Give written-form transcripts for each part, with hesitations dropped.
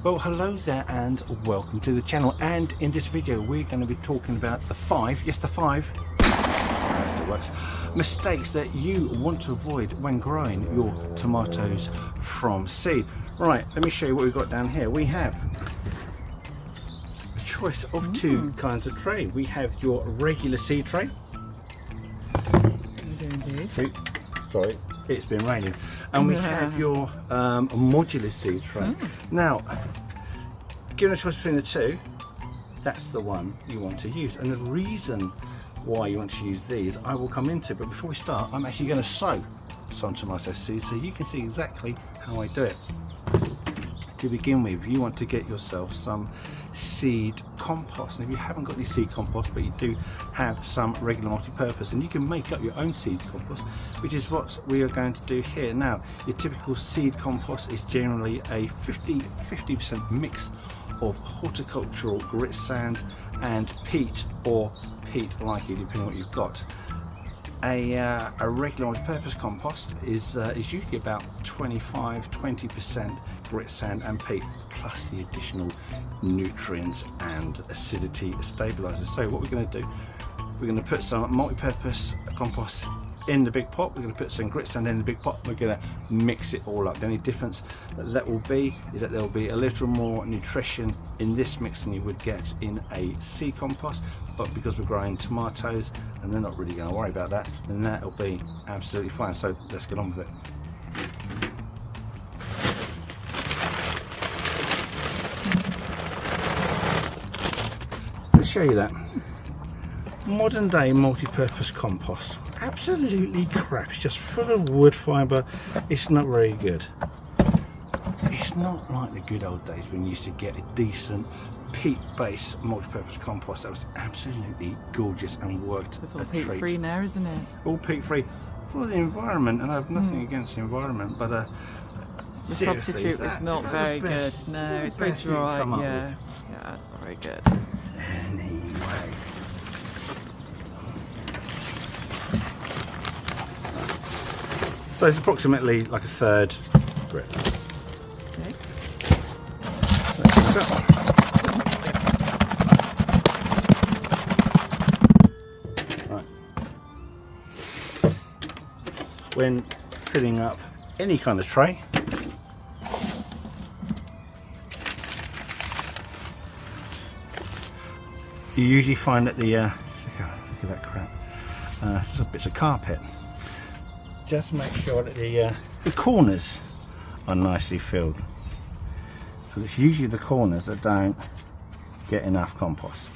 Well, hello there and welcome to the channel, and in this video we're going to be talking about the five that still works, mistakes that you want to avoid when growing your tomatoes from seed. Right, let me show you what we've got down here. We have a choice of two kinds of tray. We have your regular seed tray. Sorry, it's been raining. And we have your modular seed tray. Now, given a choice between the two, that's the one you want to use. And the reason why you want to use these, I will come into, but before we start, I'm actually going to sow some tomato seeds so you can see exactly how I do it. To begin with, you want to get yourself some seed compost, and if you haven't got any seed compost but you do have some regular multi-purpose, and you can make up your own seed compost, which is what we are going to do here. Now, your typical seed compost is generally a 50% mix of horticultural grit sand and peat, or peat likey, depending on what you've got. A regular multi-purpose compost is usually about 20% grit sand and peat, plus the additional nutrients and acidity stabilizers. So what we're going to do, we're going to put some multi-purpose compost in the big pot, we're going to put some grit sand in the big pot, we're going to mix it all up. The only difference that will be is that there will be a little more nutrition in this mix than you would get in a seed compost, but because we're growing tomatoes and they're not really going to worry about that, then that will be absolutely fine. So let's get on with it. Let's show you that. Modern day multi-purpose compost, absolutely crap. It's just full of wood fibre. It's not very good. It's not like the good old days when you used to get a decent peat-based multi-purpose compost that was absolutely gorgeous and worked a treat. It's all peat-free now, isn't it? All peat-free for the environment, and I have nothing against the environment, but the substitute is not very good. No, it's very dry. Yeah, it's not very good. Anyway. So it's approximately like a third grit. Okay. Right. When filling up any kind of tray, you usually find that the look at that crap, just bits of carpet. Just make sure that the corners are nicely filled, because it's usually the corners that don't get enough compost.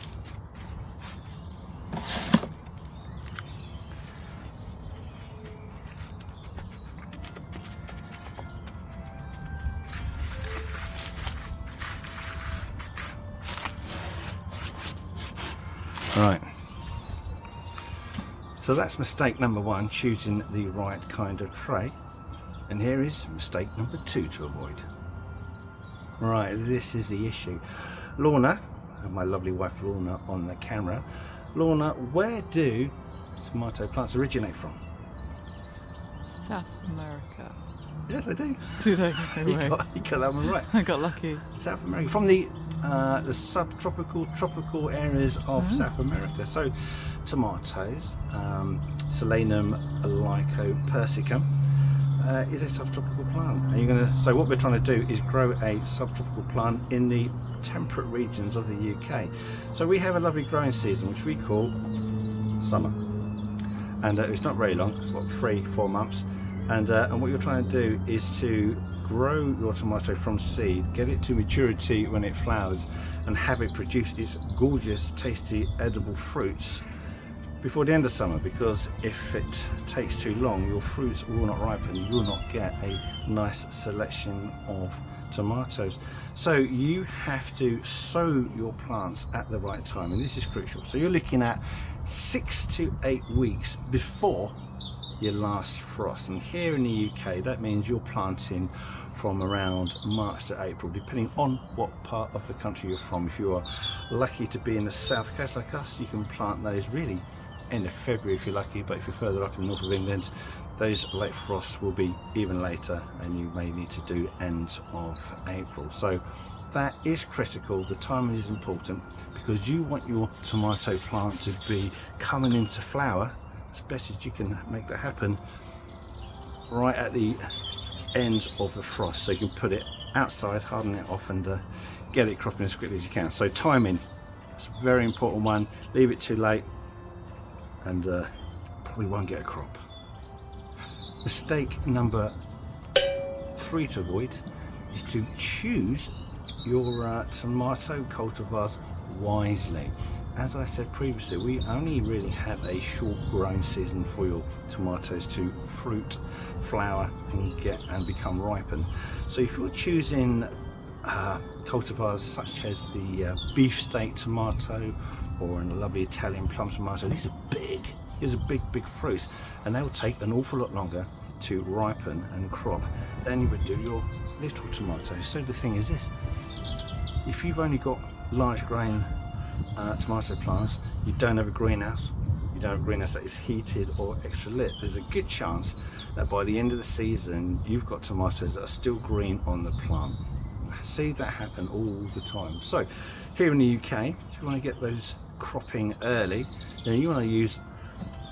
Right. So that's mistake number one, choosing the right kind of tray. And here is mistake number two to avoid. Right, this is the issue. Lorna, and my lovely wife Lorna on the camera. Lorna, where do tomato plants originate from? South America. Yes, I do. Did I? You got that one right. I got lucky. South America, from the subtropical, tropical areas of South America. So tomatoes, Solanum lycopersicum, is a subtropical plant. And so what we're trying to do is grow a subtropical plant in the temperate regions of the UK. So we have a lovely growing season which we call summer, and it's not very long. It's what, 3-4 months. And what you're trying to do is to grow your tomato from seed, get it to maturity when it flowers, and have it produce its gorgeous, tasty, edible fruits before the end of summer, because if it takes too long, your fruits will not ripen. You will not get a nice selection of tomatoes. So you have to sow your plants at the right time, and this is crucial. So you're looking at 6 to 8 weeks before your last frost, and here in the UK that means you're planting from around March to April, depending on what part of the country you're from. If you're lucky to be in the south coast like us, you can plant those really end of February if you're lucky, but if you're further up in the north of England, those late frosts will be even later, and you may need to do end of April. So that is critical. The timing is important because you want your tomato plant to be coming into flower as best as you can make that happen right at the end of the frost, so you can put it outside, harden it off, and get it cropping as quickly as you can. So timing, it's a very important one. Leave it too late and probably won't get a crop. Mistake number 3 to avoid is to choose your tomato cultivars wisely. As I said previously, we only really have a short growing season for your tomatoes to fruit, flower and become ripened. So if you're choosing cultivars such as the beefsteak tomato or a lovely Italian plum tomato, these are big. These are big fruits, and they'll take an awful lot longer to ripen and crop than you would do your little tomatoes. So the thing is this: if you've only got large grain tomato plants, you don't have a greenhouse, that is heated or extra lit, there's a good chance that by the end of the season you've got tomatoes that are still green on the plant. I see that happen all the time. So here in the UK, if you want to get those cropping early, then you want to use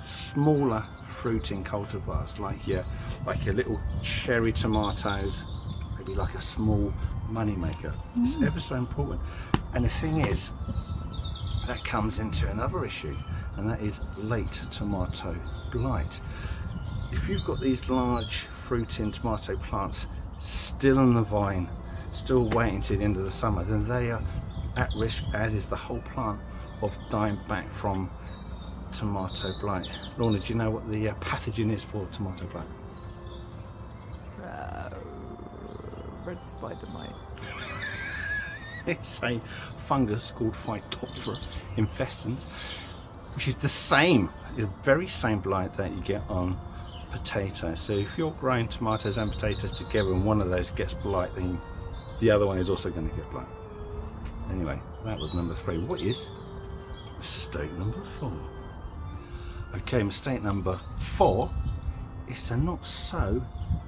smaller fruiting cultivars like your little cherry tomatoes, maybe like a small money maker. It's ever so important. And the thing is, that comes into another issue, and that is late tomato blight. If you've got these large fruiting tomato plants still on the vine, still waiting till the end of the summer, then they are at risk, as is the whole plant, of dying back from tomato blight. Lorna, do you know what the pathogen is for tomato blight? Red spider mite. It's a fungus called Phytophthora infestans, which is the very same blight that you get on potatoes. So if you're growing tomatoes and potatoes together and one of those gets blight, then the other one is also going to get blight. Anyway, that was number 3. What is mistake number 4? Okay, mistake number 4 is to not sow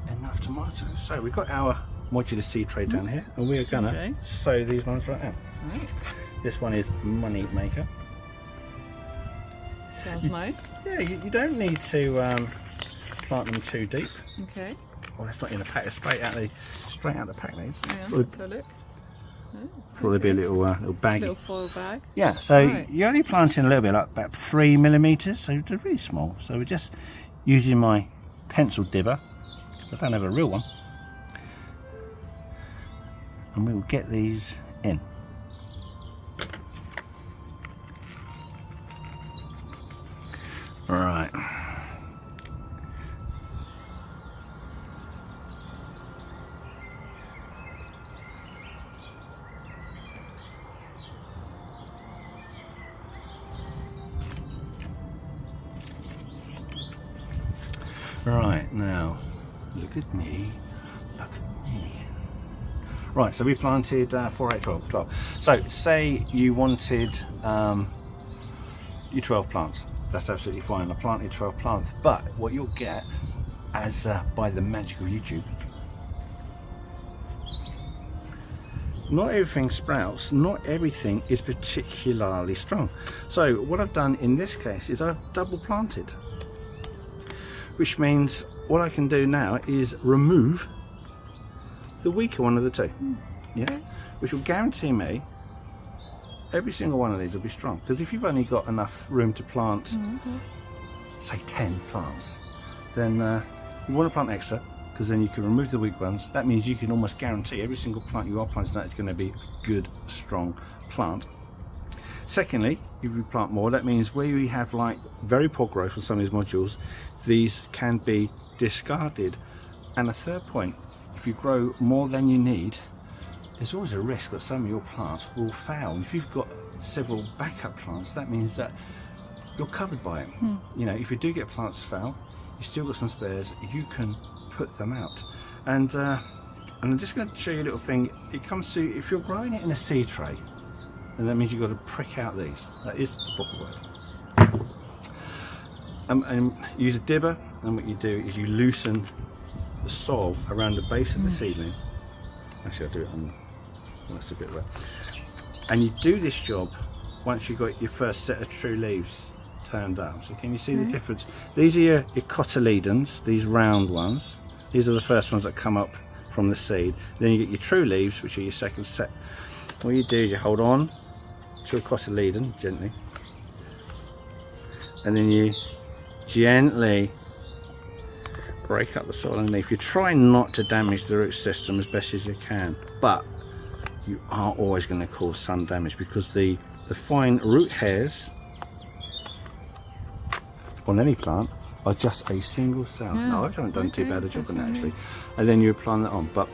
enough tomatoes. So we've got our modular seed tray down here, and we're gonna sow these ones right now. Right. This one is money maker. Sounds nice. Yeah, you don't need to plant them too deep. Okay. Well, that's not in the pack. It's straight out the pack. These. Yeah. So look. Thought there'd be a little baggy. Little foil bag. Yeah. So you're only planting a little bit, like about 3 millimeters. So they're really small. So we're just using my pencil dibber, because I don't have a real one. And we will get these in. Right. Right, now, look at me. Right, so we planted 4, 8, 12. So say you wanted your 12 plants. That's absolutely fine. I planted 12 plants, but what you'll get, as by the magic of YouTube, not everything sprouts, not everything is particularly strong. So what I've done in this case is I've double planted, which means what I can do now is remove the weaker one of the two, yeah, which will guarantee me every single one of these will be strong. Because if you've only got enough room to plant, say 10 plants, then you want to plant extra, because then you can remove the weak ones. That means you can almost guarantee every single plant you are planting is going to be a good, strong plant. Secondly, if you plant more, that means where you have like very poor growth on some of these modules, these can be discarded. And a third point, if you grow more than you need, there's always a risk that some of your plants will fail. And if you've got several backup plants, that means that you're covered by it. You know, if you do get plants fail, you still got some spares, you can put them out. And I'm just going to show you a little thing. It comes to, if you're growing it in a seed tray, and that means you've got to prick out these. That is the proper word. And use a dibber, and what you do is you loosen the soil around the base of the seedling. Actually, I'll do it on Well, that's a bit wet. And you do this job once you've got your first set of true leaves turned up. So can you see the difference? These are your cotyledons, these round ones. These are the first ones that come up from the seed. Then you get your true leaves, which are your second set. What you do is you hold on to a cotyledon gently, and then you gently break up the soil underneath. You try not to damage the root system as best as you can, but you are always going to cause some damage because the fine root hairs on any plant are just a single cell. No, I haven't done too bad a job on that actually. And then you plant that on. But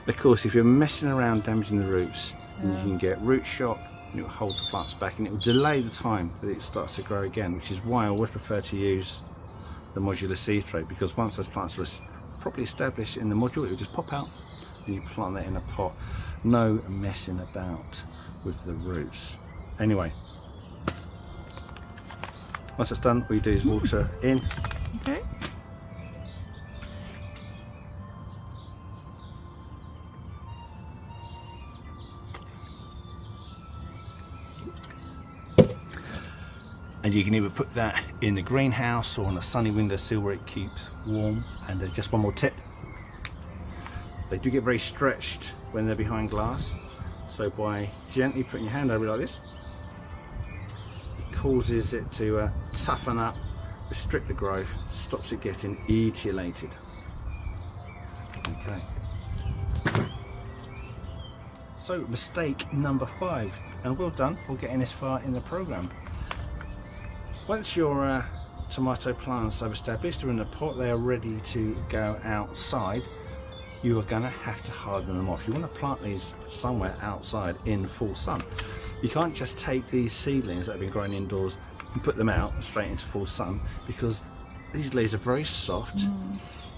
of course, if you're messing around damaging the roots, you can get root shock. It will hold the plants back and it will delay the time that it starts to grow again, which is why I always prefer to use the modular seed tray, because once those plants are properly established in the module, it will just pop out and you plant that in a pot. No messing about with the roots. Anyway, once it's done, all you do is water in. Okay. And you can either put that in the greenhouse or on a sunny windowsill where it keeps warm. And there's just one more tip. They do get very stretched when they're behind glass. So by gently putting your hand over it like this, it causes it to toughen up, restrict the growth, stops it getting etiolated. Okay. So mistake number 5, and well done for getting this far in the program. Once your tomato plants are established, they're in the pot, they are ready to go outside, you are going to have to harden them off. You want to plant these somewhere outside in full sun. You can't just take these seedlings that have been growing indoors and put them out straight into full sun, because these leaves are very soft.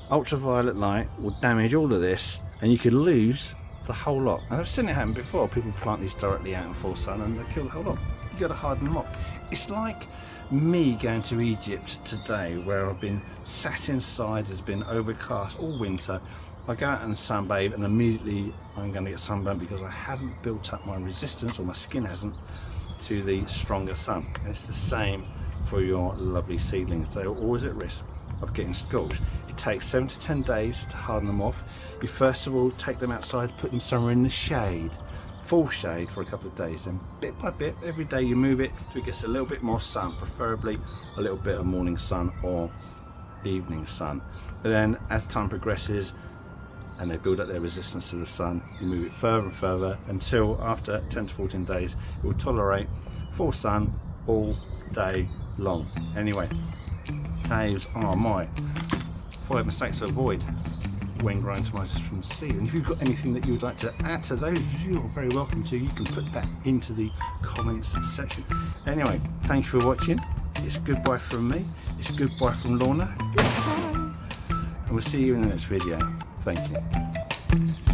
Ultraviolet light will damage all of this and you could lose the whole lot. And I've seen it happen before. People plant these directly out in full sun and they kill the whole lot. You've got to harden them off. It's like me going to Egypt today, where I've been sat inside, it's been overcast all winter. I go out and sunbathe and immediately I'm going to get sunburned because I haven't built up my resistance, or my skin hasn't, to the stronger sun. And it's the same for your lovely seedlings. They're always at risk of getting scorched. It takes 7 to 10 days to harden them off. You first of all take them outside, put them somewhere in the shade, full shade, for a couple of days. Then bit by bit, every day you move it so it gets a little bit more sun, preferably a little bit of morning sun or evening sun. And then as time progresses and they build up their resistance to the sun, you move it further and further until after 10 to 14 days it will tolerate full sun all day long. Anyway, those are my 5 mistakes to avoid when growing tomatoes from seed. And if you've got anything that you would like to add to those, you're very welcome to. You can put that into the comments section. Anyway, thank you for watching. It's goodbye from me. It's goodbye from Lorna. Goodbye. And we'll see you in the next video. Thank you.